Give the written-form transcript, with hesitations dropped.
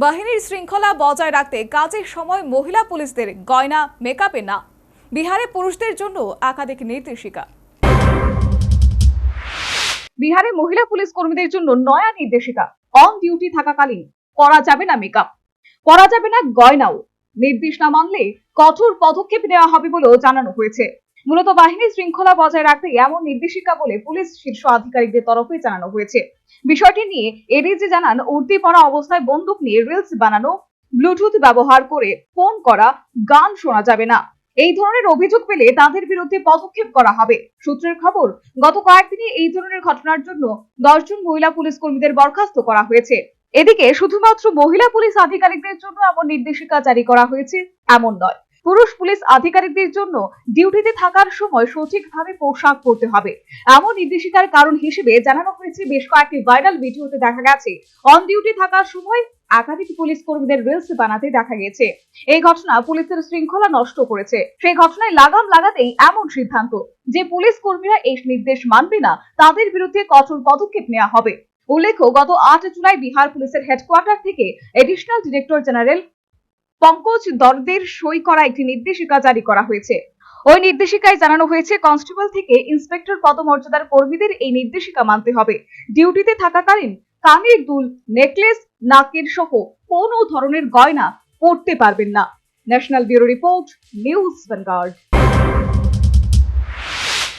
বাহিনীর শৃঙ্খলা বজায় রাখতে কাজের সময় মহিলা পুলিশদের গয়না মেকআপে না। বিহারে পুরুষদের জন্য একাধিক নির্দেশিকা। বিহারে মহিলা পুলিশ কর্মীদের জন্য নয়া নির্দেশিকা। অন ডিউটি থাকাকালীন করা যাবে না মেকআপ, পরা যাবে না গয়নাও। নির্দেশ না মানলে কঠোর পদক্ষেপ নেওয়া হবে বলেও জানানো হয়েছে। মূলত বাহিনীর শৃঙ্খলা বজায় রাখতে এমন নির্দেশিকা বলে পুলিশ শীর্ষ আধিকারিকদের তরফে জানানো হয়েছে। বিষয়টি নিয়ে এডিজি জানান, উর্দি পরা অবস্থায় বন্দুক নিয়ে রিলস বানানো, ব্লুটুথ ব্যবহার করে ফোন করা, গান শোনা যাবে না। এই ধরনের অভিযোগ পেলে তাদের বিরুদ্ধে পদক্ষেপ করা হবে। সূত্রের খবর, গত কয়েকদিনে এই ধরনের ঘটনার জন্য 10 জন মহিলা পুলিশ কর্মীদের বরখাস্ত করা হয়েছে। এদিকে শুধুমাত্র মহিলা পুলিশ আধিকারিকদের জন্য এমন নির্দেশিকা জারি করা হয়েছে এমন নয়। পুরুষ পুলিশ আধিকারিকদের জন্য ডিউটিতে থাকার সময় সঠিকভাবে পোশাক পরতে হবে। এমন নির্দেশিকার কারণ হিসেবে জানানো হয়েছে, বেশ কয়েকটি ভাইরাল ভিডিওতে দেখা গেছে অন ডিউটি থাকার সময় একাধিক পুলিশ কর্মীদের রিলস বানাতে দেখা গেছে। এই ঘটনা পুলিশের শৃঙ্খলা নষ্ট করেছে। সেই ঘটনায় লাগাম লাগাতেই এমন সিদ্ধান্ত যে পুলিশ কর্মীরা এই নির্দেশ মানবে না তাদের বিরুদ্ধে কঠোর পদক্ষেপ নেওয়া হবে। উল্লেখ্য, গত 8 জুলাই বিহার পুলিশের হেডকোয়ার্টার থেকে এডিশনাল ডিরেক্টর জেনারেল পঙ্কজ দর্দের সই করা একটি নির্দেশিকা জারি করা হয়েছে। ওই নির্দেশিকায় জানানো হয়েছে, কনস্টেবল থেকে ইন্সপেক্টর পদমর্যাদার কর্মীদের এই নির্দেশিকা মানতে হবে। ডিউটিতে থাকাকালীন কানের দুল, নেকলেস, নাকের সহ কোনো ধরনের গয়না পরতে পারবেন না। National bureau report, news vanguard.